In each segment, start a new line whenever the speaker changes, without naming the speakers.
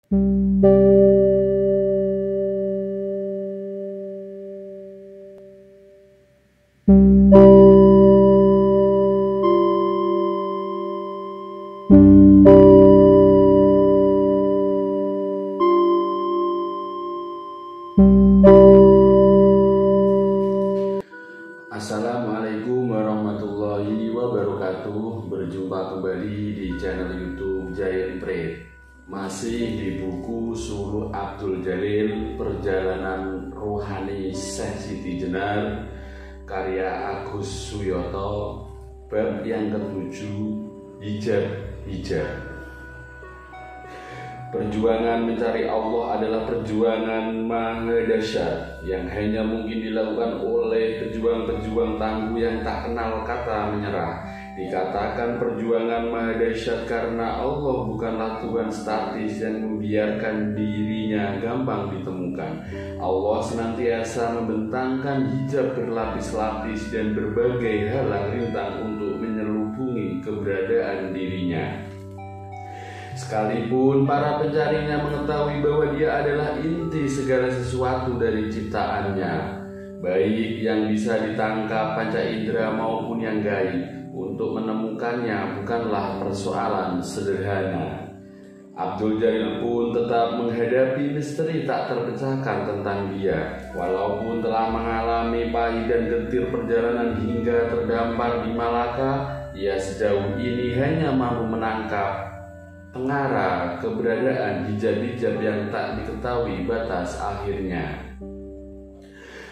Assalamualaikum warahmatullahi wabarakatuh. Berjumpa kembali di channel YouTube Giant Print. Masih di buku Suluk Abdul Jalil Perjalanan Rohani Syekh Siti Jenar karya Agus Suyoto, bab yang ke-7, hijab. Perjuangan mencari Allah adalah perjuangan maha dahsyat yang hanya mungkin dilakukan oleh pejuang-pejuang tangguh yang tak kenal kata menyerah. Dikatakan perjuangan maha dahsyat karena Allah bukanlah Tuhan statis yang membiarkan dirinya gampang ditemukan. Allah senantiasa membentangkan hijab berlapis-lapis dan berbagai halang rintang untuk menyelubungi keberadaan dirinya. Sekalipun para pencarinya mengetahui bahwa dia adalah inti segala sesuatu dari ciptaannya, baik yang bisa ditangkap panca indera maupun yang gaib, untuk menemukannya bukanlah persoalan sederhana. Abdul Jalil pun tetap menghadapi misteri tak terpecahkan tentang dia. Walaupun telah mengalami pahit dan getir perjalanan hingga terdampar di Malaka, ia sejauh ini hanya mampu menangkap pengarah keberadaan hijab-hijab yang tak diketahui batas akhirnya.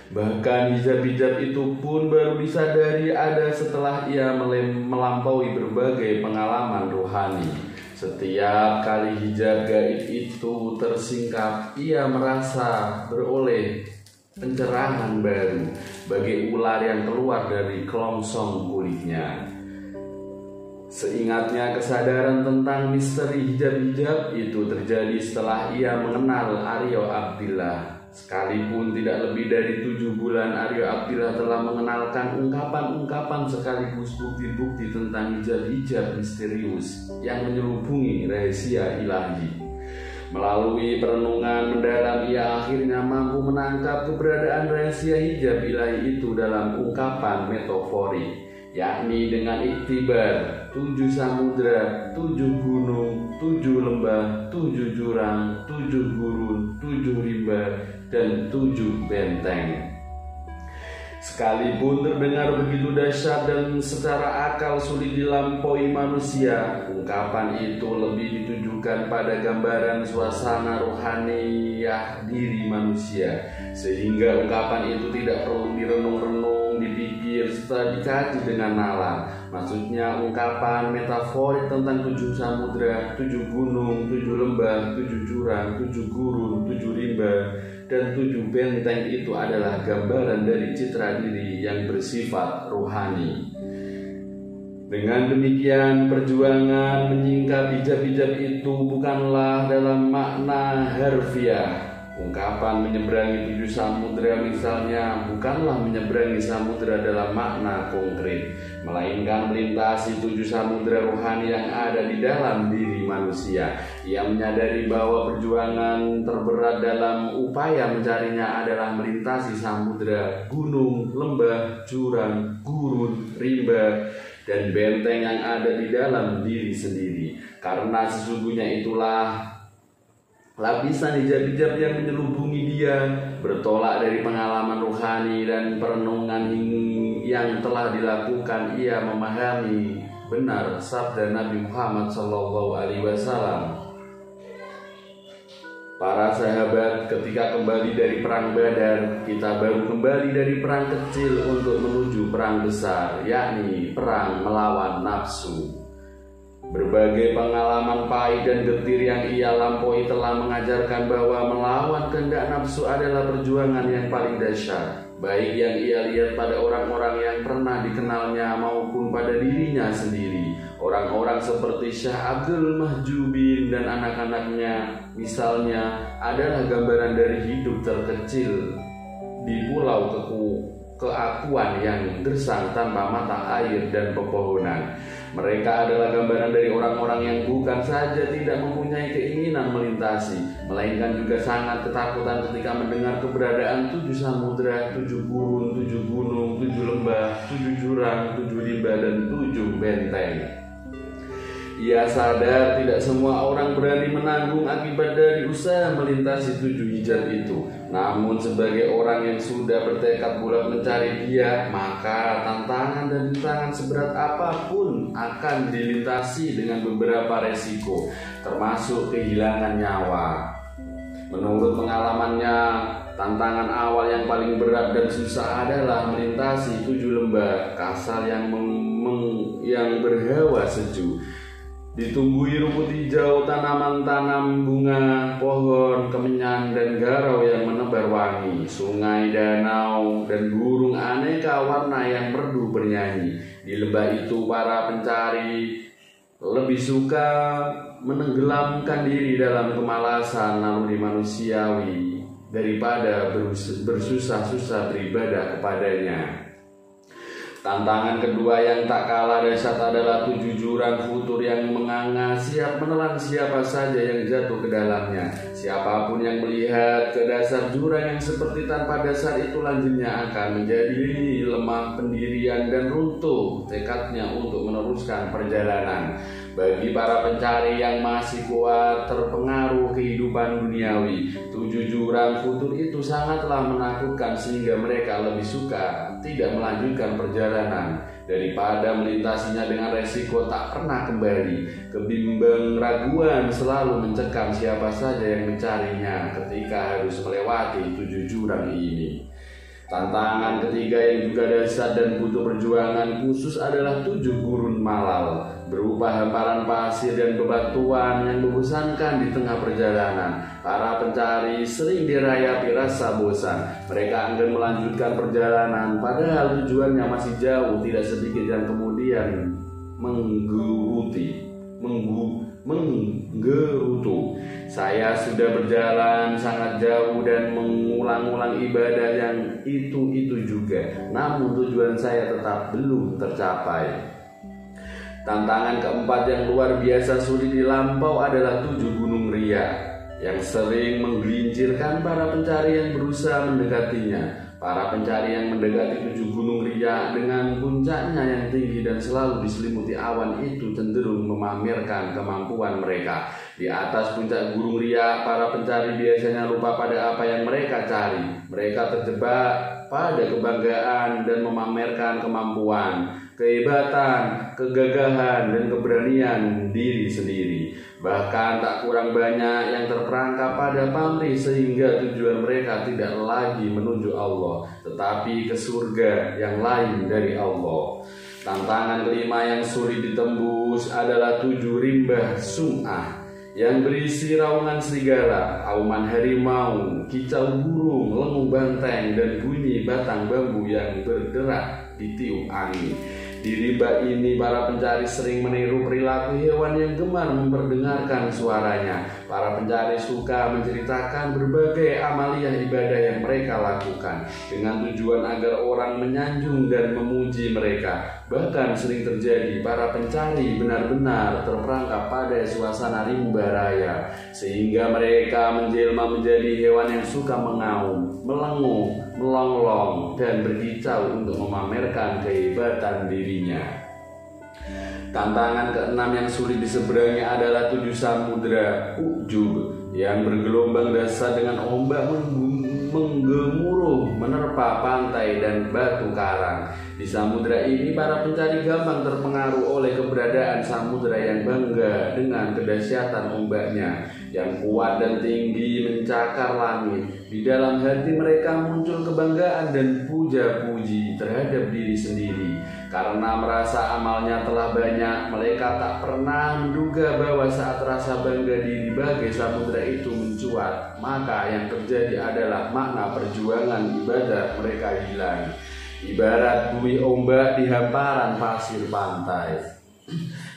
Bahkan hijab-hijab itu pun baru disadari ada setelah ia melampaui berbagai pengalaman rohani. Setiap kali hijab gaib itu tersingkap, ia merasa beroleh pencerahan baru, bagai ular yang keluar dari kelongsong kulitnya. Seingatnya, kesadaran tentang misteri hijab-hijab itu terjadi setelah ia mengenal Aryo Abdillah. Sekalipun tidak lebih dari 7 bulan, Aryo Abdillah telah mengenalkan ungkapan-ungkapan sekaligus bukti-bukti tentang hijab-hijab misterius yang menyelubungi rahasia ilahi. Melalui perenungan mendalam, ia akhirnya mampu menangkap keberadaan rahasia hijab ilahi itu dalam ungkapan metaforik, yakni dengan iktibar 7 samudra, 7 gunung, 7 lembah, 7 jurang, 7 gurun, 7 rimba, dan 7 benteng. Sekalipun terdengar begitu dahsyat dan secara akal sulit dilampaui manusia, ungkapan itu lebih ditujukan pada gambaran suasana rohaniyah diri manusia, sehingga ungkapan itu tidak perlu direnung-renung, dipikir, serta dikaji dengan nalar. Maksudnya, ungkapan metaforik tentang 7 samudra, 7 gunung, 7 lembah, 7 jurang, 7 gurun, 7 rimba, dan 7 benteng itu adalah gambaran dari citra diri yang bersifat rohani. Dengan demikian, perjuangan menyingkap hijab-hijab itu bukanlah dalam makna harfiah. Ungkapan menyeberangi 7 samudera misalnya bukanlah menyeberangi samudera dalam makna konkret, melainkan melintasi 7 samudera rohani yang ada di dalam diri manusia. Ia menyadari bahwa perjuangan terberat dalam upaya mencarinya adalah melintasi samudera, gunung, lembah, jurang, gurun, rimba, dan benteng yang ada di dalam diri sendiri. Karena sesungguhnya itulah lapisan hijab-hijab yang menyelubungi dia, bertolak dari pengalaman rohani dan perenungan yang telah dilakukan. Ia memahami benar sabda Nabi Muhammad SAW. Para sahabat, ketika kembali dari perang Badar, kita baru kembali dari perang kecil untuk menuju perang besar, yakni perang melawan nafsu. Berbagai pengalaman pahit dan getir yang ia lampaui telah mengajarkan bahwa melawan kehendak nafsu adalah perjuangan yang paling dahsyat, baik yang ia lihat pada orang-orang yang pernah dikenalnya maupun pada dirinya sendiri. Orang-orang seperti Syekh Abdul Mahjubin dan anak-anaknya misalnya adalah gambaran dari hidup terkecil di Pulau keakuan yang gersang tanpa mata air dan pepohonan. Mereka adalah gambaran dari orang-orang yang bukan saja tidak mempunyai keinginan melintasi, melainkan juga sangat ketakutan ketika mendengar keberadaan 7 samudra, 7 gurun, 7 gunung, 7 lembah, 7 jurang, 7 rimba, dan 7 benteng. Ia sadar tidak semua orang berani menanggung akibat dari usaha melintasi 7 hijab itu. Namun sebagai orang yang sudah bertekad bulat mencari dia, maka tantangan dan rintangan seberat apapun akan dilintasi dengan beberapa resiko, termasuk kehilangan nyawa. Menurut pengalamannya, tantangan awal yang paling berat dan susah adalah melintasi 7 lembah kasar yang berhawa sejuk. Ditumbuhi rumput hijau, tanaman-tanam bunga, pohon, kemenyan, dan garau yang menebar wangi, sungai, danau, dan burung aneka warna yang merdu bernyanyi. Di lembah itu para pencari lebih suka menenggelamkan diri dalam kemalasan naluri manusiawi daripada bersusah-susah beribadah kepadanya. Tantangan kedua yang tak kalah dahsyat adalah 7 jurang futur yang menganga siap menelan siapa saja yang jatuh ke dalamnya. Siapapun yang melihat ke dasar jurang yang seperti tanpa dasar itu lanjutnya akan menjadi lemah pendirian dan runtuh tekadnya untuk meneruskan perjalanan. Bagi para pencari yang masih kuat terpengaruh kehidupan duniawi, 7 jurang futur itu sangatlah menakutkan sehingga mereka lebih suka tidak melanjutkan perjalanan daripada melintasinya dengan resiko tak pernah kembali. Kebimbang raguan selalu mencekam siapa saja yang mencarinya ketika harus melewati 7 jurang ini. Tantangan ketiga yang juga dahsyat dan butuh perjuangan khusus adalah 7 gurun malal, berupa hamparan pasir dan bebatuan yang membosankan di tengah perjalanan. Para pencari sering dirayapi rasa bosan. Mereka enggan melanjutkan perjalanan padahal tujuannya masih jauh. Tidak sedikit yang kemudian menggerutu. Saya sudah berjalan sangat jauh dan mengulang-ulang ibadah yang itu juga, namun tujuan saya tetap belum tercapai. Tantangan keempat yang luar biasa sulit dilampau adalah 7 gunung ria yang sering menggelincirkan para pencari yang berusaha mendekatinya. Para pencari yang mendekati 7 gunung ria dengan puncaknya yang tinggi dan selalu diselimuti awan itu cenderung memamerkan kemampuan mereka. Di atas puncak gunung ria, para pencari biasanya lupa pada apa yang mereka cari. Mereka terjebak pada kebanggaan dan memamerkan kemampuan, kehebatan, kegagahan, dan keberanian diri sendiri. Bahkan tak kurang banyak yang terperangkap pada pamrih sehingga tujuan mereka tidak lagi menuju Allah, tetapi ke surga yang lain dari Allah. Tantangan kelima yang sulit ditembus adalah 7 rimba sum'ah yang berisi raungan serigala, auman harimau, kicau burung, lengung banteng, dan bunyi batang bambu yang bergerak ditiup angin. Di rimba ini para pencari sering meniru perilaku hewan yang gemar memperdengarkan suaranya. Para pencari suka menceritakan berbagai amaliyah ibadah yang mereka lakukan dengan tujuan agar orang menyanjung dan memuji mereka. Bahkan sering terjadi para pencari benar-benar terperangkap pada suasana rimba raya, sehingga mereka menjelma menjadi hewan yang suka mengaum, melengung, melonglong, dan berkicau untuk memamerkan kehebatan dirinya. Tantangan keenam yang sulit diseberangi adalah 7 samudra ujub yang bergelombang dahsyat dengan ombak menggemuruh menerpa pantai dan batu karang. Di samudra ini para pencari gampang terpengaruh oleh keberadaan samudra yang bangga dengan kedahsyatan ombaknya yang kuat dan tinggi mencakar langit. Di dalam hati mereka muncul kebanggaan dan puja-puji terhadap diri sendiri. Karena merasa amalnya telah banyak, mereka tak pernah menduga bahwa saat rasa bangga diri bagai samudra itu mencuat, maka yang terjadi adalah makna perjuangan ibadah mereka hilang. Ibarat bumi ombak di hamparan pasir pantai.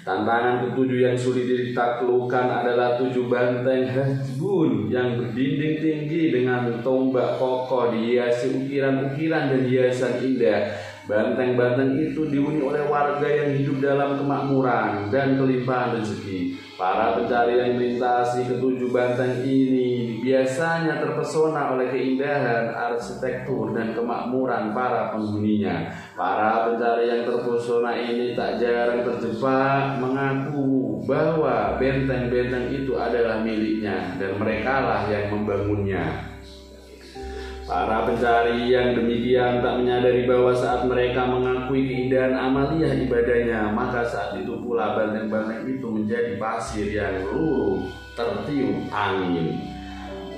Tantangan ketujuh yang sulit ditaklukkan adalah 7 banteng Hajbun yang berdinding tinggi dengan tombak kokoh dihiasi ukiran-ukiran dan hiasan indah. Banteng-banteng itu dihuni oleh warga yang hidup dalam kemakmuran dan kelimpahan rezeki. Para pencari yang melintasi ketujuh banteng ini biasanya terpesona oleh keindahan arsitektur dan kemakmuran para penghuninya. Para pencari yang terpesona ini tak jarang terjebak mengaku bahwa benteng-benteng itu adalah miliknya dan merekalah yang membangunnya. Para pencari yang demikian tak menyadari bahwa saat mereka mengakui keindahan amaliyah ibadahnya, maka saat itu pula banteng-banteng itu menjadi pasir yang luruh tertiup angin.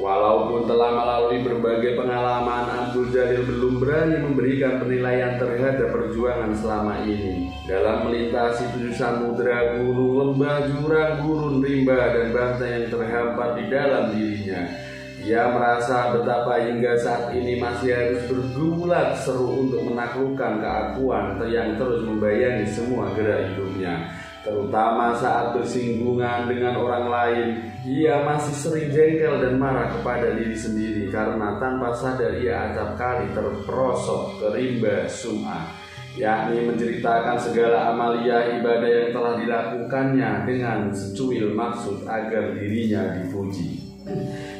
Walaupun telah melalui berbagai pengalaman, Abdul Jalil belum berani memberikan penilaian terhadap perjuangan selama ini. Dalam melintasi 7 samudera, gunung, lembah, jurang, gurun, rimba, dan banteng yang terhampar di dalam dirinya, ia merasa betapa hingga saat ini masih harus bergulat seru untuk menaklukkan keakuan yang terus membayangi semua gerak hidupnya. Terutama saat bersinggungan dengan orang lain, ia masih sering jengkel dan marah kepada diri sendiri karena tanpa sadar ia acap kali terperosok ke rimba sum'ah, yakni menceritakan segala amaliyah ibadah yang telah dilakukannya dengan secuil maksud agar dirinya dipuji.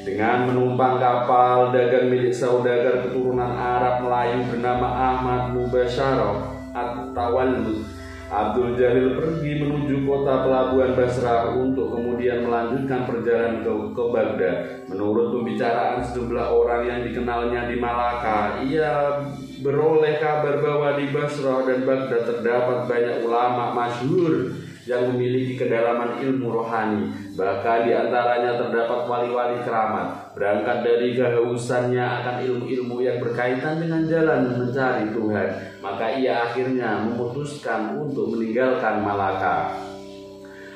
Dengan menumpang kapal dagang milik saudagar keturunan Arab Melayu bernama Ahmad Mubasyarah At-Tawallud, Abdul Jalil pergi menuju kota pelabuhan Basrah untuk kemudian melanjutkan perjalanan ke Baghdad. Menurut pembicaraan sejumlah orang yang dikenalnya di Malaka, ia beroleh kabar bahwa di Basrah dan Baghdad terdapat banyak ulama masyhur yang memiliki kedalaman ilmu rohani. Bahkan di antaranya terdapat wali-wali keramat. Berangkat dari kehausannya akan ilmu-ilmu yang berkaitan dengan jalan mencari Tuhan, maka ia akhirnya memutuskan untuk meninggalkan Malaka.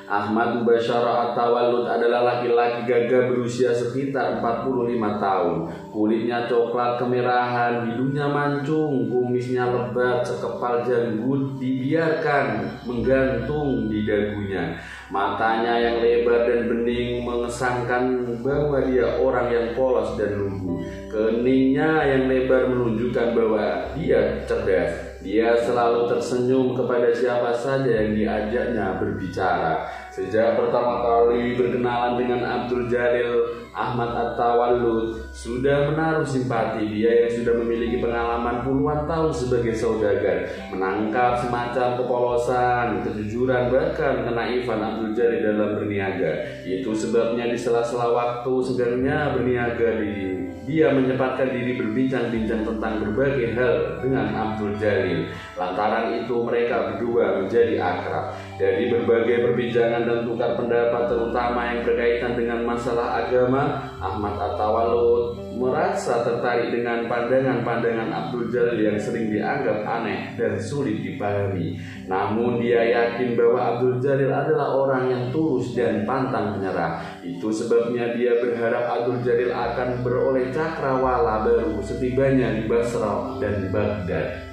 Ahmad Mubasyarah At-Tawallud adalah laki-laki gagah berusia sekitar 45 tahun. Kulitnya coklat kemerahan, hidungnya mancung, kumisnya lebat, sekepal janggut dibiarkan menggantung di dagunya. Matanya yang lebar dan bening mengesankan bahwa dia orang yang polos dan lugu. Keningnya yang lebar menunjukkan bahwa dia cerdas. Dia selalu tersenyum kepada siapa saja yang diajaknya berbicara. Sejak pertama kali berkenalan dengan Abdul Jalil, Ahmad At-Tawallud sudah menaruh simpati. Dia yang sudah memiliki pengalaman puluhan tahun sebagai saudagar, menangkap semacam kepolosan, kejujuran, bahkan kenaifan Abdul Jalil dalam berniaga. Itu sebabnya di sela-sela waktu segarnya berniaga dia menyempatkan diri berbincang-bincang tentang berbagai hal dengan Abdul Jalil. Lantaran itu mereka berdua menjadi akrab. Dari berbagai perbincangan dan tukar pendapat, terutama yang berkaitan dengan masalah agama, Ahmad At-Tawallud merasa tertarik dengan pandangan-pandangan Abdul Jalil yang sering dianggap aneh dan sulit dipahami. Namun dia yakin bahwa Abdul Jalil adalah orang yang tulus dan pantang menyerah. Itu sebabnya dia berharap Abdul Jalil akan beroleh cakrawala baru setibanya di Basrah dan Baghdad.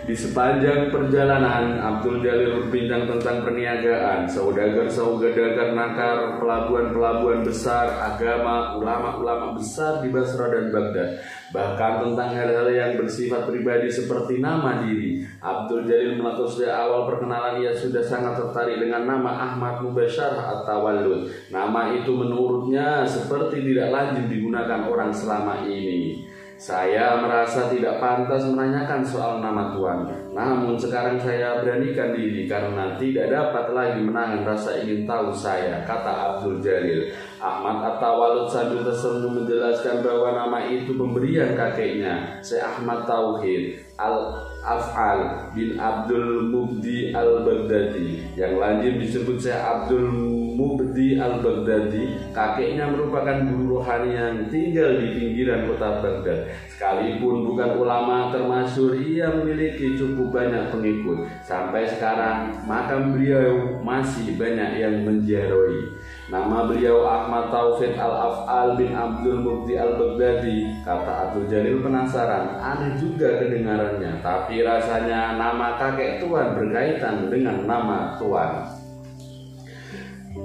Di sepanjang perjalanan, Abdul Jalil berbincang tentang perniagaan, saudagar-saudagar nakar, pelabuhan-pelabuhan besar, agama, ulama-ulama besar di Basrah dan Baghdad. Bahkan tentang hal-hal yang bersifat pribadi seperti nama diri. Abdul Jalil mengaku sejak awal perkenalan ia sudah sangat tertarik dengan nama Ahmad Mubasyarah At-Tawallud. Nama itu menurutnya seperti tidak lazim digunakan orang selama ini. Saya merasa tidak pantas menanyakan soal nama Tuhan. Namun sekarang saya beranikan diri karena tidak dapat lagi menahan rasa ingin tahu saya, kata Abdul Jalil. Ahmad At-Tawallud sambil tersenyum menjelaskan bahwa nama itu pemberian kakeknya, Syekh Ahmad Tauhid Al-Af'al bin Abdul Mubdi Al-Baghdadi, yang lazim disebut Syekh Abdul Mubdi Al-Baghdadi. Kakeknya merupakan guru rohani yang tinggal di pinggiran kota Baghdad. Sekalipun bukan ulama termasyhur, ia memiliki cukup banyak pengikut. Sampai sekarang makam beliau masih banyak yang menziarahi. Nama beliau Ahmad Taufik Al-Af'al bin Abdul Mukti Al-Baghdadi. Kata Abdul Jalil penasaran, aneh juga kedengarannya, tapi rasanya nama kakek tuan berkaitan dengan nama tuan.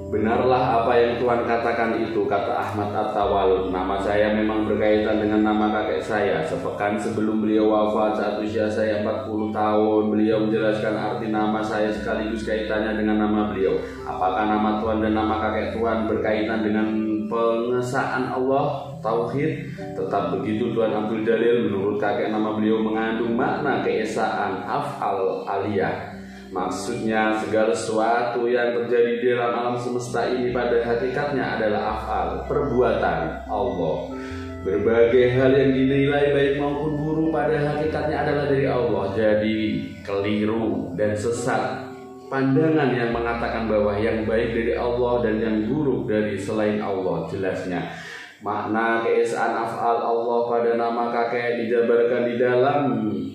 Benarlah apa yang Tuan katakan itu, kata Ahmad At-Tawalud. Nama saya memang berkaitan dengan nama kakek saya. Sepekan sebelum beliau wafat saat usia saya 40 tahun, beliau menjelaskan arti nama saya sekaligus kaitannya dengan nama beliau. Apakah nama Tuan dan nama kakek Tuan berkaitan dengan pengesaan Allah, tauhid? Tetap begitu Tuan Abdul Jalil. Menurut kakek nama beliau mengandung makna keesaan, af'al aliyah. Maksudnya segala sesuatu yang terjadi di dalam alam semesta ini pada hakikatnya adalah af'al, perbuatan Allah. Berbagai hal yang dinilai baik maupun buruk pada hakikatnya adalah dari Allah. Jadi keliru dan sesat pandangan yang mengatakan bahwa yang baik dari Allah dan yang buruk dari selain Allah. Jelasnya makna keesaan af'al Allah pada nama kakek dijabarkan di dalam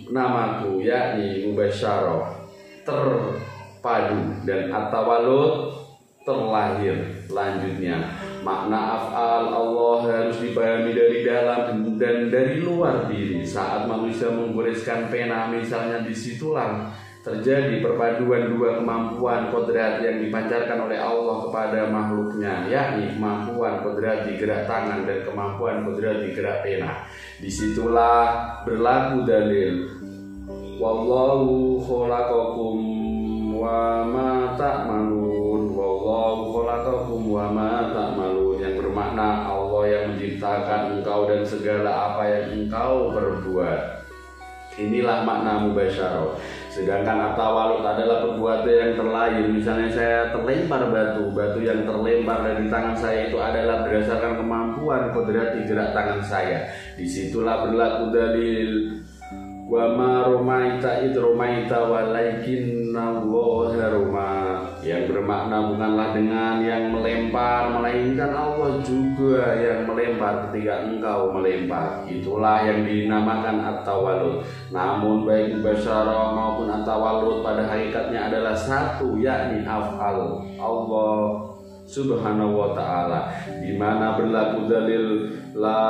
namaku, yakni Mubasyarah, terpadu, dan At-Tawalud, terlahir. Lanjutnya, makna af'al Allah harus dipahami dari dalam dan dari luar diri. Saat manusia menggoreskan pena misalnya, disitulah terjadi perpaduan dua kemampuan kodrat yang dipancarkan oleh Allah kepada makhluknya, yakni kemampuan kodrat di gerak tangan dan kemampuan kodrat di gerak pena. Disitulah berlaku dalil wallahu khalaqakum wa ma ta'malun. Wallahu khalaqakum wa ma ta'malun, yang bermakna Allah yang menciptakan engkau dan segala apa yang engkau perbuat. Inilah makna mubasyarah. Sedangkan At-Tawalud adalah perbuatan yang terlahir. Misalnya saya terlempar batu yang terlempar dari tangan saya itu adalah berdasarkan kemampuan kodrat di gerak tangan saya. Disitulah berlaku dalil wa ma romaita id romaita walaikinna Allaha roma, yang bermakna bukanlah dengan yang melempar, melainkan Allah juga yang melempar ketika engkau melempar. Itulah yang dinamakan At-Tawalud. Namun baik mubasyarah maupun At-Tawalud pada hakikatnya adalah satu, yakni af'al Allah Subhanahu wa ta'ala, di mana berlaku dalil la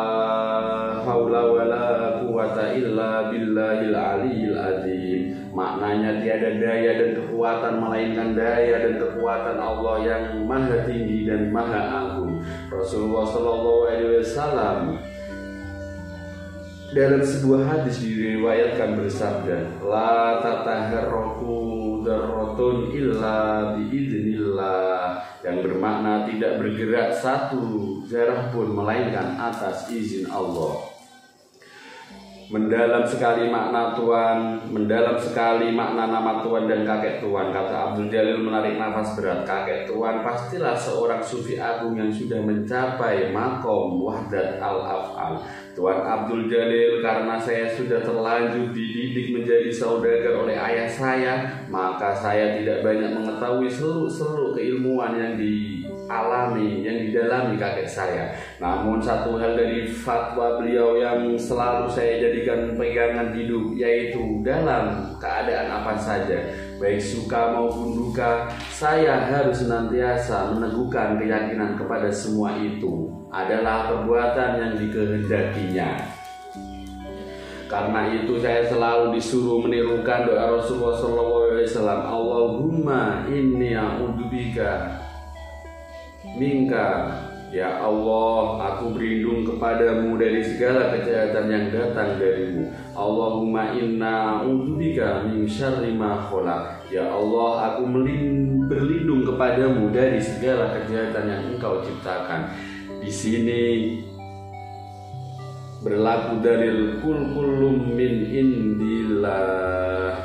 haula wala quwata illa billahil aliyil azim. Maknanya tiada daya dan kekuatan melainkan daya dan kekuatan Allah yang maha tinggi dan maha agung. Rasulullah sallallahu alaihi wasallam dalam sebuah hadis diriwayatkan bersabda, la tataharraku darratun illa biidznillah, yang bermakna tidak bergerak satu zarah pun melainkan atas izin Allah. Mendalam sekali makna Tuhan, mendalam sekali makna nama Tuhan dan kakek Tuhan. Kata Abdul Jalil menarik nafas berat. Kakek Tuhan pastilah seorang sufi agung yang sudah mencapai makom wahdat al-af'al. Tuan Abdul Jalil, karena saya sudah terlanjur dididik menjadi saudagar oleh ayah saya, maka saya tidak banyak mengetahui seluk-seluk keilmuan yang dialami, yang didalami kakek saya. Namun satu hal dari fatwa beliau yang selalu saya jadikan pegangan hidup, yaitu dalam keadaan apa saja, baik suka maupun duka, saya harus senantiasa meneguhkan keyakinan kepada semua itu adalah perbuatan yang dikehendakinya. Karena itu saya selalu disuruh menirukan doa Rasulullah SAW, Allahumma inni a'udzubika minka, ya Allah, aku berlindung kepadamu dari segala kejahatan yang datang darimu. Allahumma inna a'udzubika min syarri ma khalaq, ya Allah, aku berlindung kepadamu dari segala kejahatan yang engkau ciptakan. Di sini berlaku dalil kullum min indillah.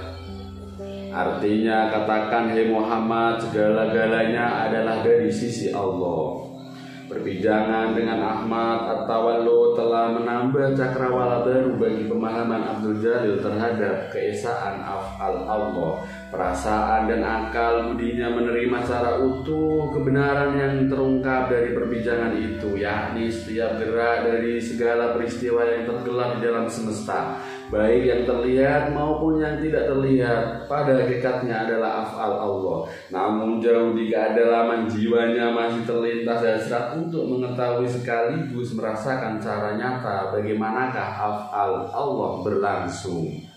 Artinya katakan, hai Muhammad, segala-galanya adalah dari sisi Allah. Perbincangan dengan Ahmad At-Tawalud telah menambah cakrawala baru bagi pemahaman Abdul Jalil terhadap keesaan af'al Allah. Perasaan dan akal budinya menerima secara utuh kebenaran yang terungkap dari perbincangan itu, yakni setiap gerak dari segala peristiwa yang tergelar di dalam semesta baik yang terlihat maupun yang tidak terlihat, pada hakikatnya adalah af'al Allah. Namun jauh di kedalaman jiwanya masih terlintas hasrat untuk mengetahui sekaligus merasakan cara nyata bagaimanakah af'al Allah berlangsung.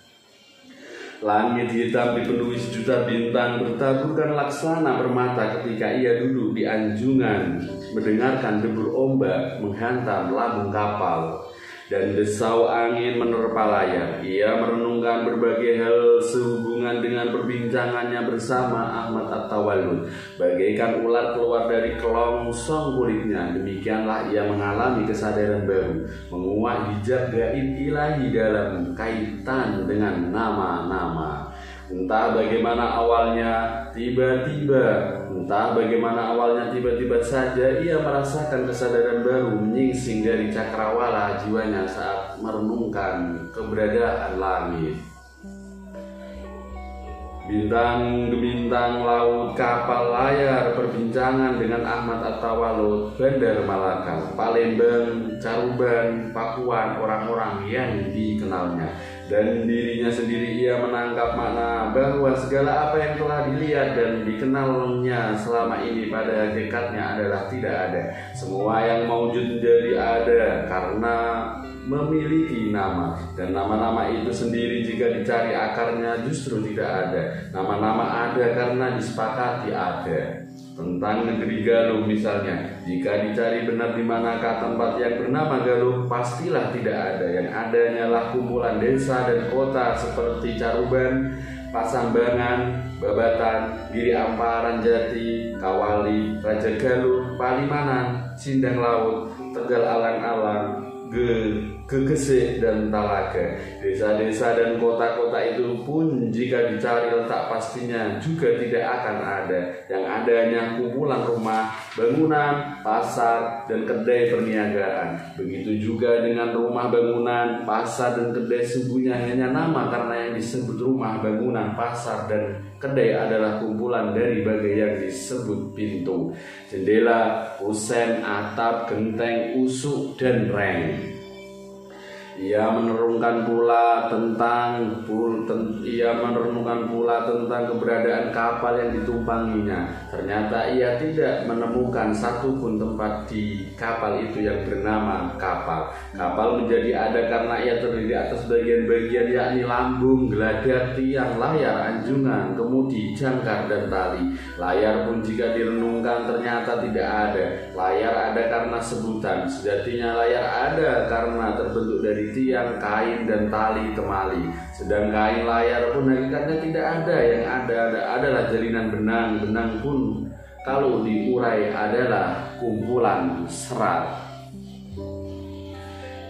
Langit hitam dipenuhi sejuta bintang bertaburkan laksana permata ketika ia duduk di anjungan mendengarkan debur ombak menghantam lambung kapal dan desau angin menerpa layar. Ia merenungkan berbagai hal sehubungan dengan perbincangannya bersama Ahmad At-Tawallud. Bagaikan ular keluar dari kelongsong kulitnya, demikianlah ia mengalami kesadaran baru, menguak hijab gaib ilahi dalam kaitan dengan nama-nama. Entah bagaimana awalnya, tiba-tiba saja ia merasakan kesadaran baru menyingsing dari cakrawala jiwanya saat merenungkan keberadaan langit. Bintang gemintang laut, kapal, layar, perbincangan dengan Ahmad At-Tawallud, Bandar Malaka, Palembang, Caruban, Pakuan, orang-orang yang dikenalnya. Dan dirinya sendiri ia menangkap makna bahwa segala apa yang telah dilihat dan dikenalnya selama ini pada hakikatnya adalah tidak ada. Semua yang maujud menjadi ada karena memiliki nama, dan nama-nama itu sendiri jika dicari akarnya justru tidak ada. Nama-nama ada karena disepakati ada. Tentang negeri Galuh misalnya, jika dicari benar di manakah tempat yang bernama Galuh, pastilah tidak ada. Yang adanya lah kumpulan desa dan kota seperti Caruban, Pasambangan, Babatan, Giri Amparan Jati, Kawali, Raja Galuh, Palimanan, Sindang Laut, Tegal Alang-alang, Gegesik dan Talaga. Desa-desa dan kota-kota itu pun jika dicari letak pastinya juga tidak akan ada. Yang adanya kumpulan rumah, bangunan, pasar, dan kedai perniagaan. Begitu juga dengan rumah, bangunan, pasar, dan kedai sungguhnya hanya nama karena yang disebut rumah, bangunan, pasar, dan kedai adalah kumpulan dari bagai yang disebut pintu, jendela, kusen, atap, genteng, usuk, dan reng. Ia merenungkan pula tentang keberadaan kapal yang ditumpanginya. Ternyata ia tidak menemukan satupun tempat di kapal itu yang bernama kapal. Kapal menjadi ada karena ia terdiri atas bagian-bagian yakni lambung, geladak, tiang, layar, anjungan, kemudi, jangkar, dan tali. Layar pun jika direnungkan ternyata tidak ada. Layar ada karena sebutan. Sejatinya layar ada karena terbentuk dari tiang, kain, dan tali temali. Sedang kain layar pun hakikatnya tidak ada. Yang ada adalah jalinan benang. Benang pun kalau diurai adalah kumpulan serat.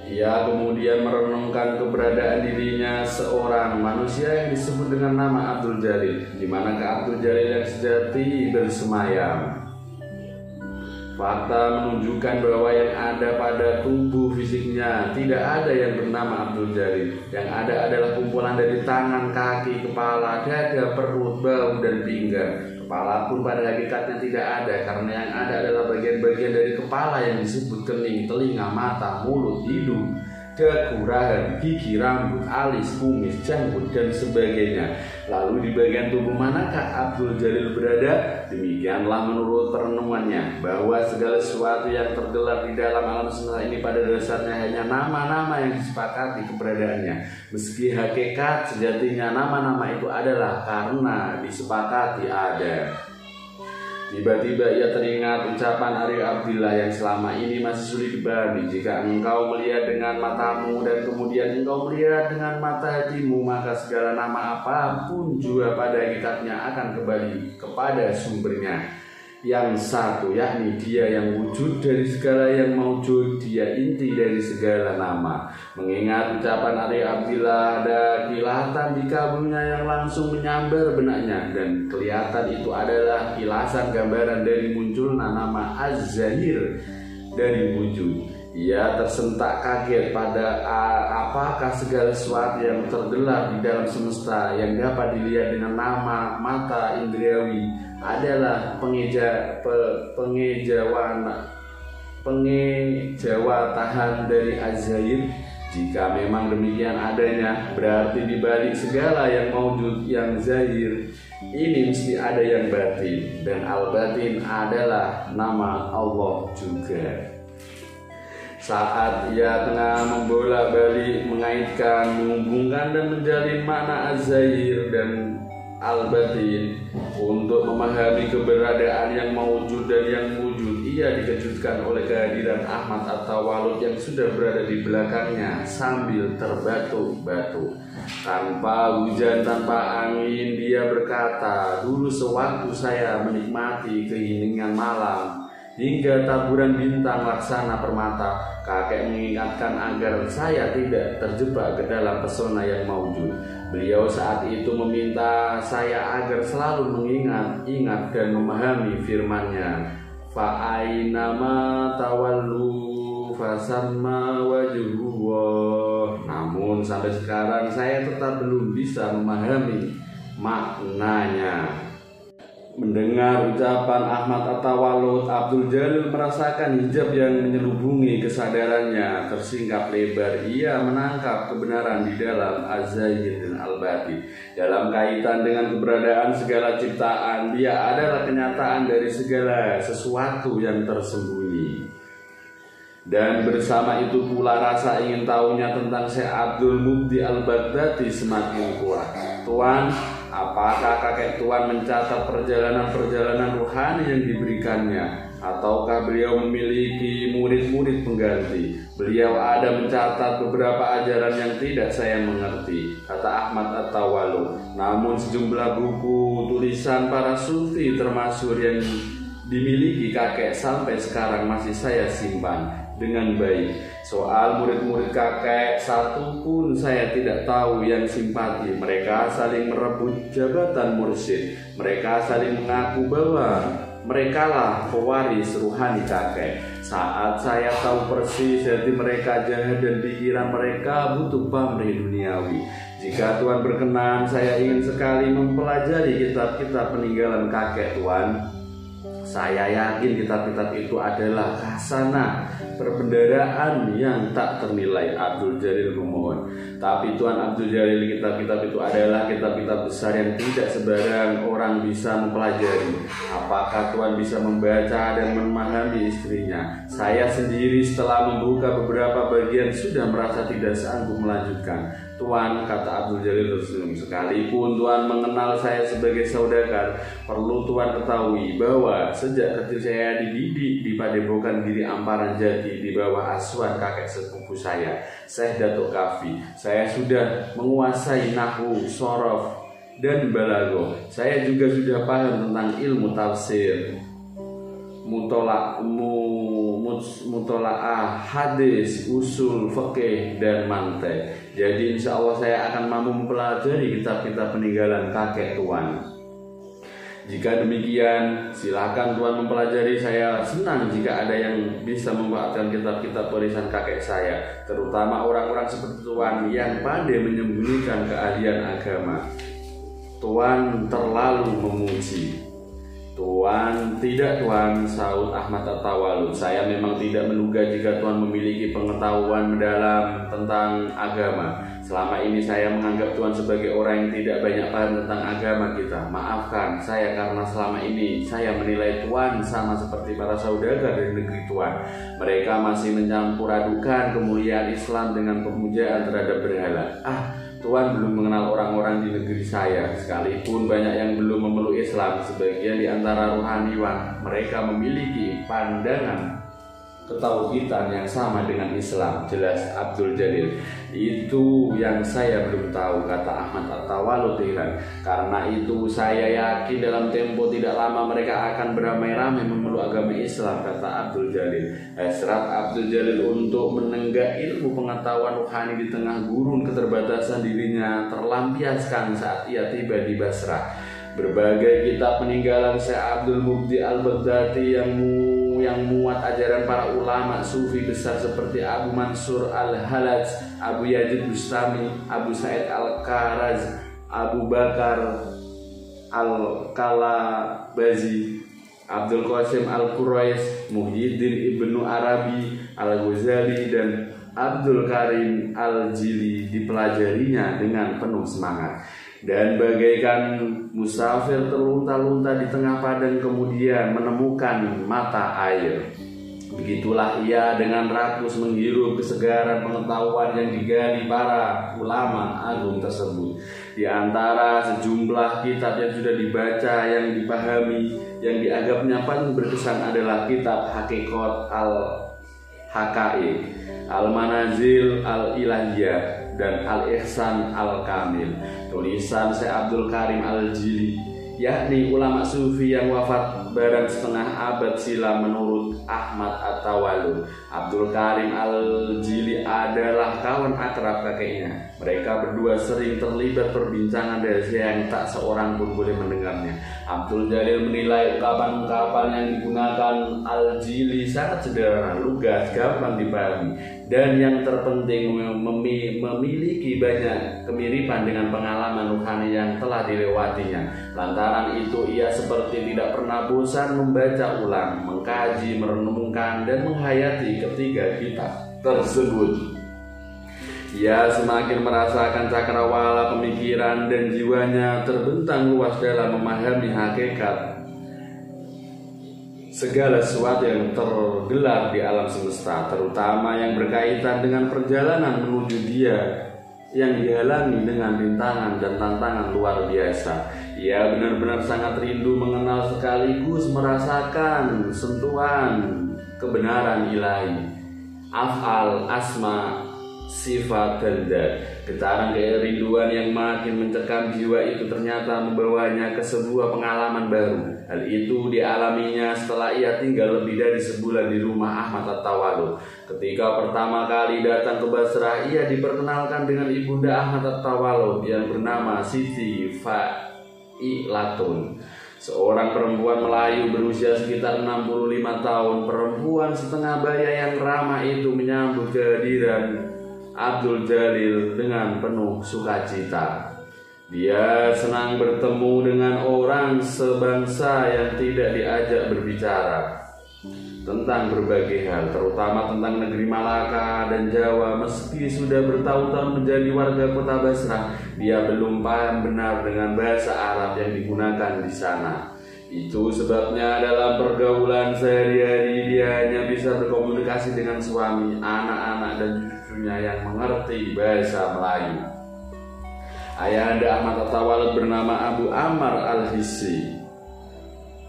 Ia kemudian merenungkan keberadaan dirinya seorang manusia yang disebut dengan nama Abdul Jalil. Di manakah Abdul Jalil yang sejati bersemayam? Fakta menunjukkan bahwa yang ada pada tubuh fisiknya tidak ada yang bernama Abdul Jalil. Yang ada adalah kumpulan dari tangan, kaki, kepala, dada, perut, bahu, dan pinggang. Kepala pun pada hakikatnya tidak ada karena yang ada adalah bagian-bagian dari kepala yang disebut kening, telinga, mata, mulut, hidung, dagu, rahang, gigi, rambut, alis, kumis, janggut, dan sebagainya. Lalu di bagian tubuh manakah Abdul Jalil berada? Demikianlah menurut perenungannya bahwa segala sesuatu yang tergelar di dalam alam semesta ini pada dasarnya hanya nama-nama yang disepakati keberadaannya. Meski hakikat sejatinya nama-nama itu adalah karena disepakati ada. Tiba-tiba ia teringat ucapan Arif Abdillah yang selama ini masih sulit dipahami. Jika engkau melihat dengan matamu dan kemudian engkau melihat dengan mata hatimu, maka segala nama apapun juga pada hakikatnya akan kembali kepada sumbernya yang satu, yakni dia yang wujud dari segala yang maujud, dia inti dari segala nama. Mengingat ucapan Arif Abdillah, ada kilatan di kabulnya yang langsung menyambar benaknya, dan kelihatan itu adalah kilasan gambaran dari munculnya nama Az-Zahir dari wujud. Ia tersentak kaget pada apakah segala sesuatu yang tergelar di dalam semesta yang dapat dilihat dengan nama mata indriawi adalah pengejawaan tahan dari Az-Zahir. Jika memang demikian adanya, berarti di balik segala yang maujud, yang zahir, ini mesti ada yang batin, dan al-batin adalah nama Allah juga. Saat ia tengah membolak-balik, mengaitkan, menghubungkan dan menjalin makna az-zahir dan al-batin untuk memahami keberadaan yang maujud dan yang wujud, ia dikejutkan oleh kehadiran Ahmad At-Tawalud yang sudah berada di belakangnya sambil terbatuk-batuk. Tanpa hujan, tanpa angin, dia berkata, "Dulu sewaktu saya menikmati keheningan malam hingga taburan bintang laksana permata, kakek mengingatkan agar saya tidak terjebak ke dalam pesona yang maujud. Beliau saat itu meminta saya agar selalu mengingat dan memahami firman-Nya, fa'ainama tawallu fasamma wajhullah. Namun sampai sekarang saya tetap belum bisa memahami maknanya." Mendengar ucapan Ahmad At-Tawalud, Abdul Jalil merasakan hijab yang menyelubungi kesadarannya tersingkap lebar. Ia menangkap kebenaran di dalam az-zahir dan al-batin. Dalam kaitan dengan keberadaan segala ciptaan, dia adalah kenyataan dari segala sesuatu yang tersembunyi. Dan bersama itu pula rasa ingin tahunya tentang Syekh Abdul Mubdi Al-Baghdadi semakin kuat. "Tuan, apakah kakek Tuan mencatat perjalanan-perjalanan ruhani yang diberikannya? Ataukah beliau memiliki murid-murid pengganti? Beliau ada mencatat beberapa ajaran yang tidak saya mengerti," kata Ahmad At-Tawalud. "Namun sejumlah buku tulisan para sufi termasyhur yang dimiliki kakek sampai sekarang masih saya simpan dengan baik. Soal murid-murid kakek, satu pun saya tidak tahu yang simpati. Mereka saling merebut jabatan mursyid. Mereka saling mengaku bahwa merekalah pewaris ruhani kakek. Saat saya tahu persis hati mereka jahat dan pikiran mereka butuh pamrih duniawi. Jika Tuan berkenan, saya ingin sekali mempelajari kitab-kitab peninggalan kakek Tuan. Saya yakin kitab-kitab itu adalah khasanah perbendaharaan yang tak ternilai." Abdul Jalil memohon. "Tapi Tuan Abdul Jalil, kitab-kitab itu adalah kitab-kitab besar yang tidak sembarang orang bisa mempelajari. Apakah Tuan bisa membaca dan memahami istrinya? Saya sendiri setelah membuka beberapa bagian sudah merasa tidak sanggup melanjutkan." "Tuan," kata Abdul Jalil tersenyum, "sekalipun Tuan mengenal saya sebagai saudagar, perlu Tuan ketahui bahwa sejak kecil saya dididik di Padepokan Giri Amparan Jati di bawah asuhan kakek sepupu saya, Syekh Datuk Kafi. Saya sudah menguasai nahwu, shorof, dan balaghah. Saya juga sudah paham tentang ilmu tafsir, mutola'ah, hadis, usul, fikih, dan mantek. Jadi insya Allah saya akan mampu mempelajari kitab-kitab peninggalan kakek Tuan. Jika demikian, silakan Tuan mempelajari. Saya senang jika ada yang bisa memanfaatkan kitab-kitab warisan kakek saya, terutama orang-orang seperti Tuan yang pandai menyembunyikan keahlian agama." "Tuan terlalu memuji." "Tuan, tidak Tuan," saut Ahmad At-Tawalud. "Saya memang tidak menduga jika Tuan memiliki pengetahuan mendalam tentang agama. Selama ini saya menganggap Tuan sebagai orang yang tidak banyak paham tentang agama kita. Maafkan saya karena selama ini saya menilai Tuan sama seperti para saudagar dari negeri Tuan. Mereka masih mencampur adukan kemuliaan Islam dengan pemujaan terhadap berhala. Tuan belum mengenal orang-orang di negeri saya. Sekalipun banyak yang belum memeluk Islam, sebagian di antara rohaniwan mereka memiliki pandangan ketauhidan yang sama dengan Islam," jelas Abdul Jalil. "Itu yang saya belum tahu," kata Ahmad At-Tawalud heran. "Karena itu saya yakin dalam tempo tidak lama mereka akan beramai-ramai memeluk agama Islam," kata Abdul Jalil. Hasrat Abdul Jalil untuk menenggak ilmu pengetahuan rohani di tengah gurun keterbatasan dirinya terlampiaskan saat ia tiba di Basrah. Berbagai kitab peninggalan Syekh Abdul Mubdi Al-Baghdadi yang muat ajaran para ulama sufi besar seperti Abu Mansur Al-Halaj, Abu Yazid Bustami, Abu Sa'id Al-Karaz, Abu Bakar Al-Kalabazi, Abdul Qasim Al-Quraish, Muhyiddin Ibnu Arabi, Al-Ghazali, dan Abdul Karim Al-Jili dipelajarinya dengan penuh semangat. Dan bagaikan musafir terlunta-lunta di tengah padang kemudian menemukan mata air, begitulah ia dengan rakus menghirup kesegaran pengetahuan yang digali para ulama agung tersebut. Di antara sejumlah kitab yang sudah dibaca, yang dipahami, yang dianggapnya paling berkesan adalah kitab Hakikat Al-Haqaiq, Al-Manazil Al-Ilahiyah, dan Al-Ihsan Al-Kamil, tulisan Syekh Abdul Karim Al-Jili, yakni ulama sufi yang wafat barang setengah abad silam menurut Ahmad At-Tawalud. Abdul Karim Al-Jili adalah kawan akrab kakeknya. Mereka berdua sering terlibat perbincangan rahasia yang tak seorang pun boleh mendengarnya. Abdul Jalil menilai ungkapan-ungkapan yang digunakan Al-Jili sangat sederhana, lugas, gampang dipahami, dan yang terpenting memiliki banyak kemiripan dengan pengalaman ruhani yang telah dilewatinya. Lantaran itu ia seperti tidak pernah bosan membaca ulang, mengkaji, merenungkan, dan menghayati ketiga kitab tersebut. Ia semakin merasakan cakrawala pemikiran dan jiwanya terbentang luas dalam memahami hakikat segala sesuatu yang tergelar di alam semesta, terutama yang berkaitan dengan perjalanan menuju Dia yang dihalangi dengan rintangan dan tantangan luar biasa. Ia benar-benar sangat rindu mengenal sekaligus merasakan sentuhan kebenaran ilahi, af'al, asma, sifat, dan dat. Getaran kerinduan yang makin mencekam jiwa itu ternyata membawanya ke sebuah pengalaman baru. Hal itu dialaminya setelah ia tinggal lebih dari sebulan di rumah Ahmad At-Tawalud. Ketika pertama kali datang ke Basrah, ia diperkenalkan dengan ibunda Ahmad At-Tawalud yang bernama Siti Fa'ilatun, seorang perempuan Melayu berusia sekitar 65 tahun. Perempuan setengah baya yang ramah itu menyambut kehadiran Abdul Jalil dengan penuh sukacita. Dia senang bertemu dengan orang sebangsa yang tidak diajak berbicara tentang berbagai hal, terutama tentang negeri Malaka dan Jawa. Meski sudah bertahun-tahun menjadi warga kota Basrah, dia belum paham benar dengan bahasa Arab yang digunakan di sana. Itu sebabnya dalam pergaulan sehari-hari dia hanya bisa berkomunikasi dengan suami, anak-anak, dan cucunya yang mengerti bahasa Melayu. Ayahanda Ahmad At-Tawalud bernama Abu Ammar Al-Hissi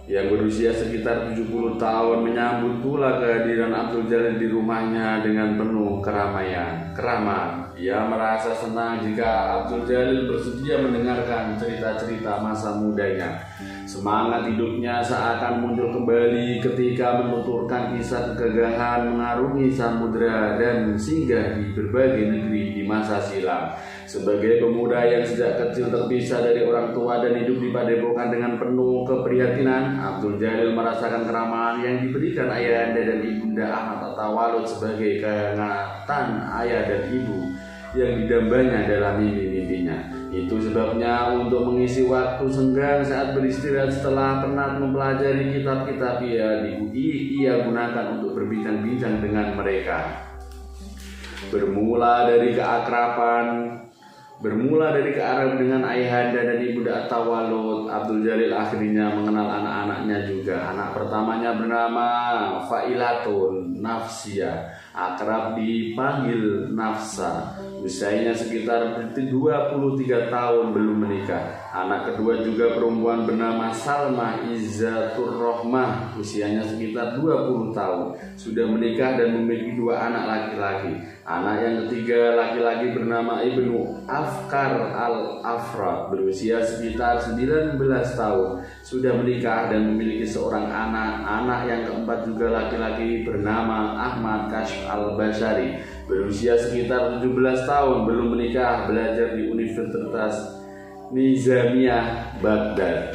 yang berusia sekitar 70 tahun menyambut pula kehadiran Abdul Jalil di rumahnya dengan penuh keramaian. Ia merasa senang jika Abdul Jalil bersedia mendengarkan cerita-cerita masa mudanya. Semangat hidupnya seakan muncul kembali ketika menuturkan kisah kegagahan mengarungi samudera dan singgah di berbagai negeri di masa silam. Sebagai pemuda yang sejak kecil terpisah dari orang tua dan hidup di padepokan dengan penuh keprihatinan, Abdul Jalil merasakan keramahan yang diberikan ayahanda dan ibunda Ahmad At-Tawalud sebagai kehangatan ayah dan ibu yang didambanya dalam mimpi-mimpinya. Itu sebabnya untuk mengisi waktu senggang saat beristirahat setelah penat mempelajari kitab-kitab ia gunakan untuk berbincang-bincang dengan mereka. Bermula dari keakraban dengan ayahanda dan ibunda At-Tawalud, Abdul Jalil akhirnya mengenal anak-anaknya juga. Anak pertamanya bernama Fa'ilatun Nafsiyah, akrab dipanggil Nafsa. Usianya sekitar 23 tahun, belum menikah. Anak kedua juga perempuan bernama Salma Izzatur Rohmah, usianya sekitar 20 tahun, sudah menikah dan memiliki 2 anak laki-laki. Anak yang ketiga laki-laki bernama Ibnu Afkar Al-Afra, berusia sekitar 19 tahun, sudah menikah dan memiliki seorang anak. Anak yang keempat juga laki-laki bernama Ahmad Kashf Al-Bashari, berusia sekitar 17 tahun, belum menikah, belajar di Universitas Nizamiyah Baghdad.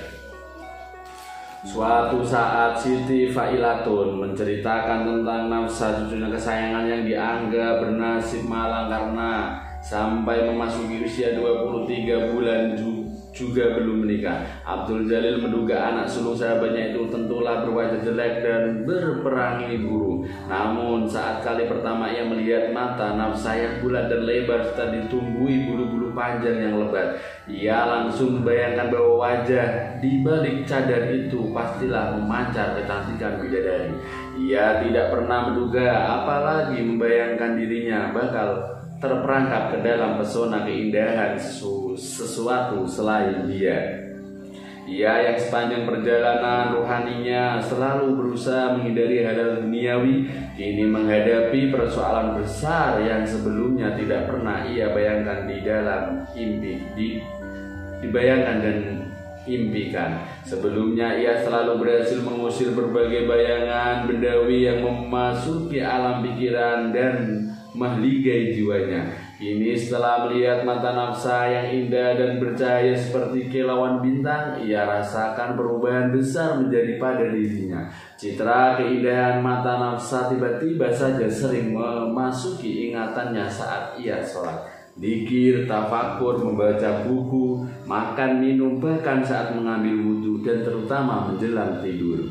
Suatu saat Siti Fa'ilatun menceritakan tentang Nafsa, cucunya kesayangan yang dianggap bernasib malang karena sampai memasuki usia 23 bulan juga belum menikah. Abdul Jalil menduga anak sulung sahabatnya itu tentulah berwajah jelek dan berperangi buruk. Namun saat kali pertama ia melihat mata Nafsa yang bulat dan lebar serta ditumbuhi bulu-bulu panjang yang lebat, ia langsung membayangkan bahwa wajah di balik cadar itu pastilah memancar kecantikan bidadari. Ia tidak pernah menduga, apalagi membayangkan dirinya bakal terperangkap ke dalam pesona keindahan sesuatu selain dia. Ia yang sepanjang perjalanan rohaninya selalu berusaha menghindari hal-hal duniawi, kini menghadapi persoalan besar yang sebelumnya tidak pernah ia bayangkan di dalam dibayangkan dan impikan. Sebelumnya ia selalu berhasil mengusir berbagai bayangan bendawi yang memasuki alam pikiran dan mahligai jiwanya. Kini setelah melihat mata Nafsa yang indah dan bercahaya seperti kilauan bintang, ia rasakan perubahan besar menjadi pada dirinya. Citra keindahan mata Nafsa tiba-tiba saja sering memasuki ingatannya saat ia sholat, dzikir, tafakur, membaca buku, makan, minum, bahkan saat mengambil wudhu dan terutama menjelang tidur.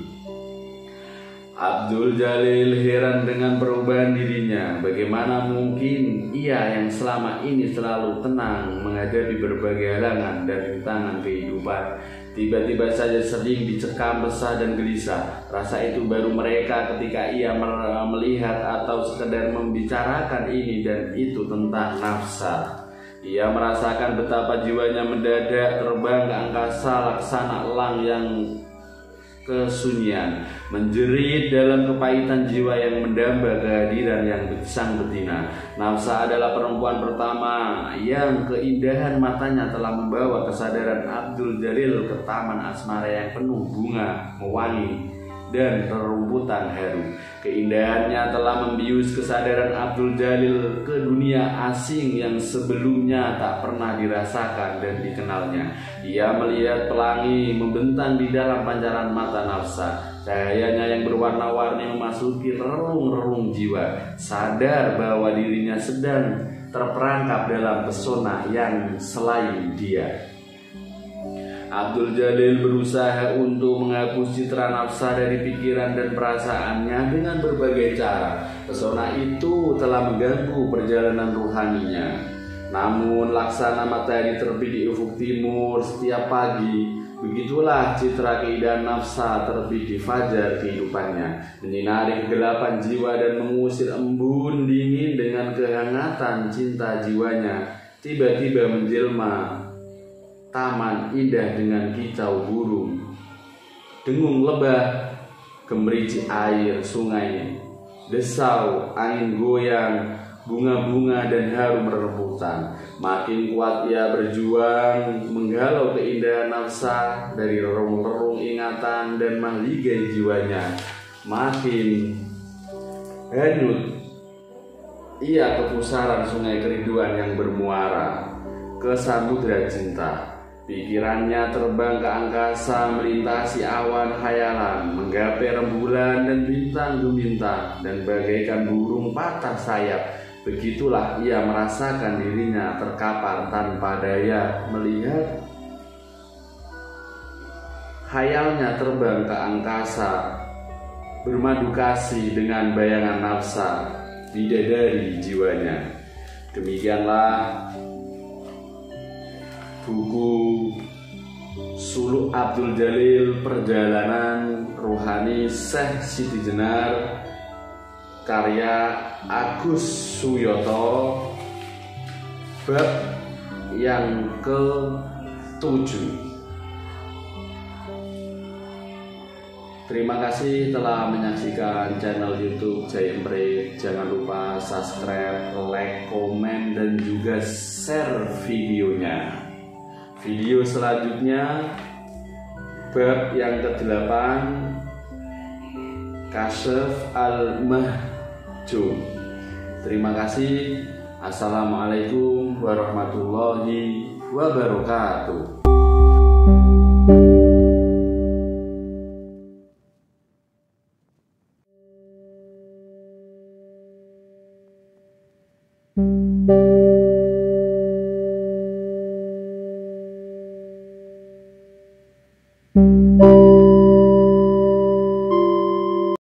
Abdul Jalil heran dengan perubahan dirinya. Bagaimana mungkin ia yang selama ini selalu tenang menghadapi berbagai halangan dan rintangan kehidupan, tiba-tiba saja sering dicekam resah dan gelisah. Rasa itu baru mereka ketika ia melihat atau sekedar membicarakan ini dan itu tentang Nafsa. Ia merasakan betapa jiwanya mendadak terbang ke angkasa laksana elang yang kesunyian, menjerit dalam kepahitan jiwa yang mendamba kehadiran yang sang betina. Nafsa adalah perempuan pertama yang keindahan matanya telah membawa kesadaran Abdul Jalil ke taman asmara yang penuh bunga mewangi dan rerumputan haru. Keindahannya telah membius kesadaran Abdul Jalil ke dunia asing yang sebelumnya tak pernah dirasakan dan dikenalnya. Ia melihat pelangi membentang di dalam pancaran mata Nafsa. Cahayanya yang berwarna-warni memasuki relung-relung jiwa. Sadar bahwa dirinya sedang terperangkap dalam pesona yang selain dia. Abdul Jalil berusaha untuk menghapus citra Nafsa dari pikiran dan perasaannya dengan berbagai cara. Pesona itu telah mengganggu perjalanan ruhaninya. Namun laksana matahari terbit di ufuk timur setiap pagi, begitulah citra keindahan Nafsa terbit di fajar kehidupannya, menyinari kegelapan jiwa dan mengusir embun dingin dengan kehangatan cinta jiwanya. Tiba-tiba menjelma taman indah dengan kicau burung, dengung lebah, gemericik air sungai, desau angin goyang, bunga-bunga dan harum rebutan. Makin kuat ia berjuang menggalau keindahan Nafsa dari relung-relung ingatan dan mahligai jiwanya. Makin hanyut ia ke pusaran sungai kerinduan yang bermuara ke samudra cinta. Pikirannya terbang ke angkasa, melintasi awan khayalan, menggapai rembulan dan bintang gemintang, dan bagaikan burung patah sayap. Begitulah ia merasakan dirinya terkapar tanpa daya melihat khayalnya terbang ke angkasa, bermadu kasih dengan bayangan Nafsa bidadari jiwanya. Demikianlah buku Suluk Abdul Jalil, Perjalanan Ruhani Syekh Siti Jenar, karya Agus Suyoto, bab yang ke-7. Terima kasih telah menyaksikan channel YouTube Jai Emprit. Jangan lupa subscribe, like, komen, dan juga share videonya. Video selanjutnya bab yang ke-8, Kasyaf al-Mahjub. Terima kasih. Assalamualaikum warahmatullahi wabarakatuh.